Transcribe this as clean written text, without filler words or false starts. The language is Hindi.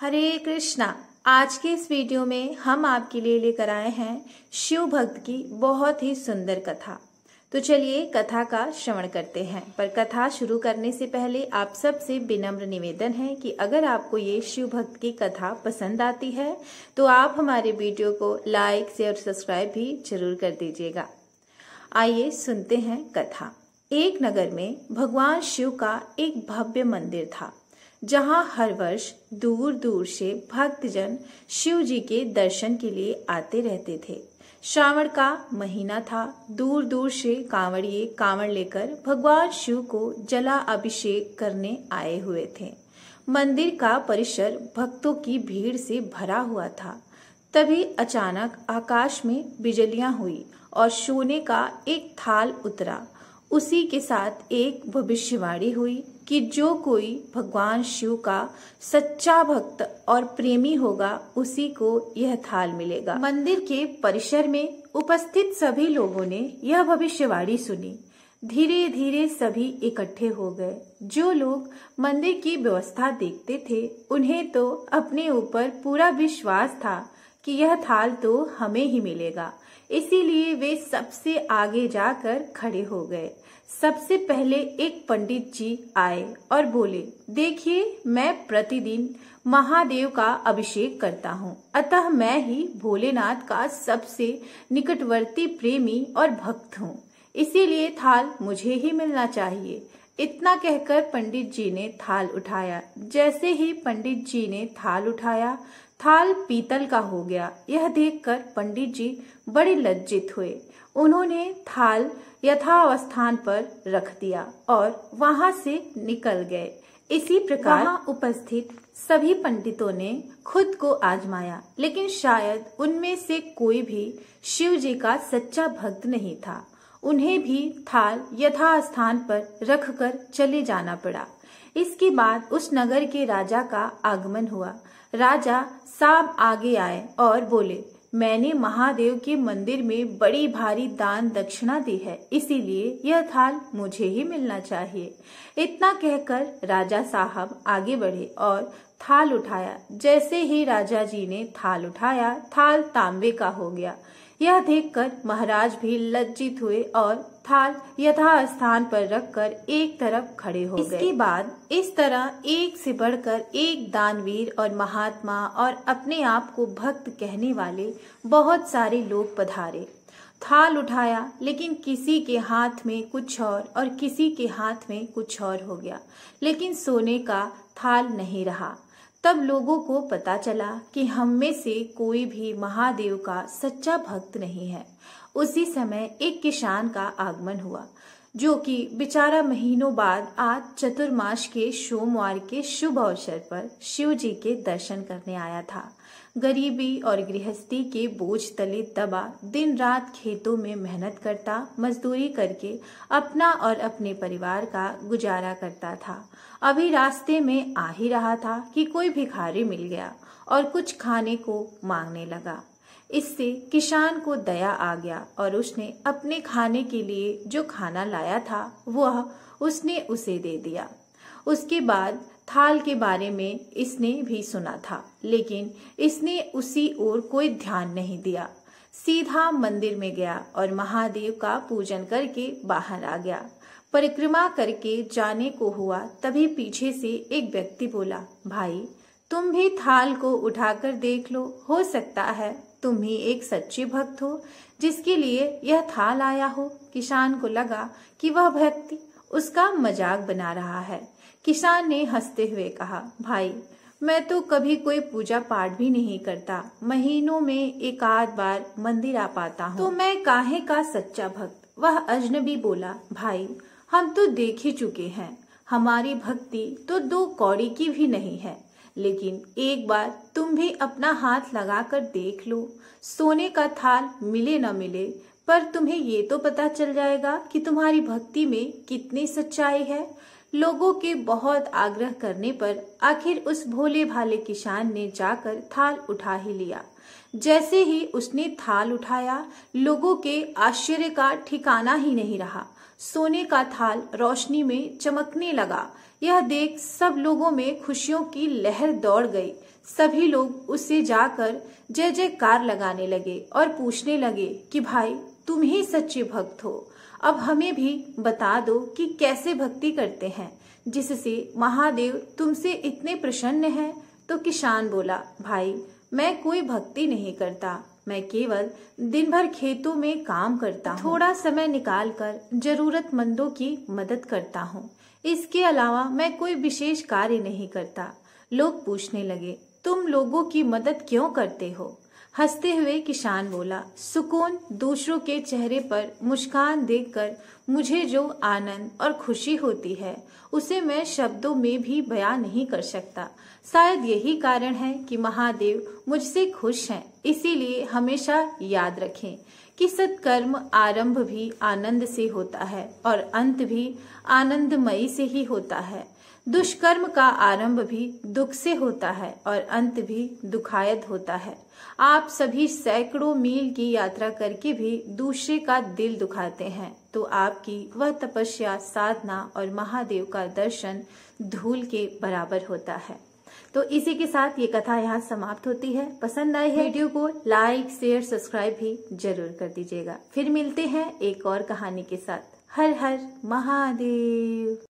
हरे कृष्णा। आज के इस वीडियो में हम आपके लिए लेकर आए हैं शिव भक्त की बहुत ही सुंदर कथा। तो चलिए कथा का श्रवण करते हैं। पर कथा शुरू करने से पहले आप सबसे विनम्र निवेदन है कि अगर आपको ये शिव भक्त की कथा पसंद आती है तो आप हमारे वीडियो को लाइक शेयर सब्सक्राइब भी जरूर कर दीजिएगा। आइए सुनते हैं कथा। एक नगर में भगवान शिव का एक भव्य मंदिर था, जहां हर वर्ष दूर दूर से भक्तजन शिव जी के दर्शन के लिए आते रहते थे। श्रावण का महीना था। दूर दूर से कांवड़िए कांवड़ लेकर भगवान शिव को जला अभिषेक करने आए हुए थे। मंदिर का परिसर भक्तों की भीड़ से भरा हुआ था। तभी अचानक आकाश में बिजलियां हुई और सोने का एक थाल उतरा। उसी के साथ एक भविष्यवाणी हुई कि जो कोई भगवान शिव का सच्चा भक्त और प्रेमी होगा उसी को यह थाल मिलेगा। मंदिर के परिसर में उपस्थित सभी लोगों ने यह भविष्यवाणी सुनी। धीरे धीरे सभी इकट्ठे हो गए। जो लोग मंदिर की व्यवस्था देखते थे उन्हें तो अपने ऊपर पूरा विश्वास था कि यह थाल तो हमें ही मिलेगा, इसीलिए वे सबसे आगे जाकर खड़े हो गए। सबसे पहले एक पंडित जी आए और बोले, देखिए मैं प्रतिदिन महादेव का अभिषेक करता हूँ, अतः मैं ही भोलेनाथ का सबसे निकटवर्ती प्रेमी और भक्त हूँ, इसीलिए थाल मुझे ही मिलना चाहिए। इतना कहकर पंडित जी ने थाल उठाया। जैसे ही पंडित जी ने थाल उठाया, थाल पीतल का हो गया। यह देखकर पंडित जी बड़े लज्जित हुए। उन्होंने थाल यथावस्थान पर रख दिया और वहां से निकल गए। इसी प्रकार वहां उपस्थित सभी पंडितों ने खुद को आजमाया, लेकिन शायद उनमें से कोई भी शिव जी का सच्चा भक्त नहीं था। उन्हें भी थाल यथास्थान पर रखकर चले जाना पड़ा। इसके बाद उस नगर के राजा का आगमन हुआ। राजा साहब आगे आए और बोले, मैंने महादेव के मंदिर में बड़ी भारी दान दक्षिणा दी है, इसीलिए यह थाल मुझे ही मिलना चाहिए। इतना कहकर राजा साहब आगे बढ़े और थाल उठाया। जैसे ही राजा जी ने थाल उठाया, थाल तांबे का हो गया। यह देखकर महाराज भी लज्जित हुए और थाल यथास्थान पर रखकर एक तरफ खड़े हो गए। इसके बाद इस तरह एक से बढ़कर एक दानवीर और महात्मा और अपने आप को भक्त कहने वाले बहुत सारे लोग पधारे। थाल उठाया, लेकिन किसी के हाथ में कुछ और किसी के हाथ में कुछ और हो गया, लेकिन सोने का थाल नहीं रहा। तब लोगों को पता चला कि हम में से कोई भी महादेव का सच्चा भक्त नहीं है। उसी समय एक किसान का आगमन हुआ, जो कि बेचारा महीनों बाद आज चतुर्मास के सोमवार के शुभ अवसर पर शिव जी के दर्शन करने आया था। गरीबी और गृहस्थी के बोझ तले दबा दिन रात खेतों में मेहनत करता, मजदूरी करके अपना और अपने परिवार का गुजारा करता था। अभी रास्ते में आ ही रहा था कि कोई भिखारी मिल गया और कुछ खाने को मांगने लगा। इससे किसान को दया आ गया और उसने अपने खाने के लिए जो खाना लाया था वह उसने उसे दे दिया। उसके बाद थाल के बारे में इसने भी सुना था, लेकिन इसने उसी ओर कोई ध्यान नहीं दिया। सीधा मंदिर में गया और महादेव का पूजन करके बाहर आ गया। परिक्रमा करके जाने को हुआ, तभी पीछे से एक व्यक्ति बोला, भाई तुम भी थाल को उठाकर देख लो, हो सकता है तुम ही एक सच्चे भक्त हो जिसके लिए यह थाल आया हो। किसान को लगा कि वह व्यक्ति उसका मजाक बना रहा है। किसान ने हंसते हुए कहा, भाई मैं तो कभी कोई पूजा पाठ भी नहीं करता, महीनों में एक आध बार मंदिर आ पाता हूँ, तो मैं काहे का सच्चा भक्त। वह अजनबी बोला, भाई हम तो देख ही चुके हैं, हमारी भक्ति तो 2 कौड़ी की भी नहीं है, लेकिन एक बार तुम भी अपना हाथ लगाकर देख लो। सोने का थाल मिले न मिले, पर तुम्हें ये तो पता चल जाएगा कि तुम्हारी भक्ति में कितनी सच्चाई है। लोगों के बहुत आग्रह करने पर आखिर उस भोले भाले किसान ने जाकर थाल उठा ही लिया। जैसे ही उसने थाल उठाया, लोगों के आश्चर्य का ठिकाना ही नहीं रहा। सोने का थाल रोशनी में चमकने लगा। यह देख सब लोगों में खुशियों की लहर दौड़ गई। सभी लोग उससे जाकर जय जयकार लगाने लगे और पूछने लगे कि भाई तुम ही सच्चे भक्त हो, अब हमें भी बता दो कि कैसे भक्ति करते हैं जिससे महादेव तुमसे इतने प्रसन्न हैं। तो किसान बोला, भाई मैं कोई भक्ति नहीं करता, मैं केवल दिन भर खेतों में काम करता हूँ, थोड़ा समय निकालकर जरूरतमंदों की मदद करता हूँ, इसके अलावा मैं कोई विशेष कार्य नहीं करता। लोग पूछने लगे, तुम लोगों की मदद क्यों करते हो? हंसते हुए किसान बोला, सुकून, दूसरों के चेहरे पर मुस्कान देखकर मुझे जो आनंद और खुशी होती है उसे मैं शब्दों में भी बयां नहीं कर सकता। शायद यही कारण है कि महादेव मुझसे खुश हैं। इसीलिए हमेशा याद रखें कि सत्कर्म आरंभ भी आनंद से होता है और अंत भी आनंदमयी से ही होता है। दुष्कर्म का आरंभ भी दुख से होता है और अंत भी दुखायद होता है। आप सभी सैकड़ों मील की यात्रा करके भी दूसरे का दिल दुखाते हैं तो आपकी वह तपस्या, साधना और महादेव का दर्शन धूल के बराबर होता है। तो इसी के साथ ये कथा यहाँ समाप्त होती है। पसंद आई है वीडियो को लाइक, शेयर, सब्सक्राइब भी जरूर कर दीजिएगा। फिर मिलते हैं एक और कहानी के साथ। हर हर महादेव।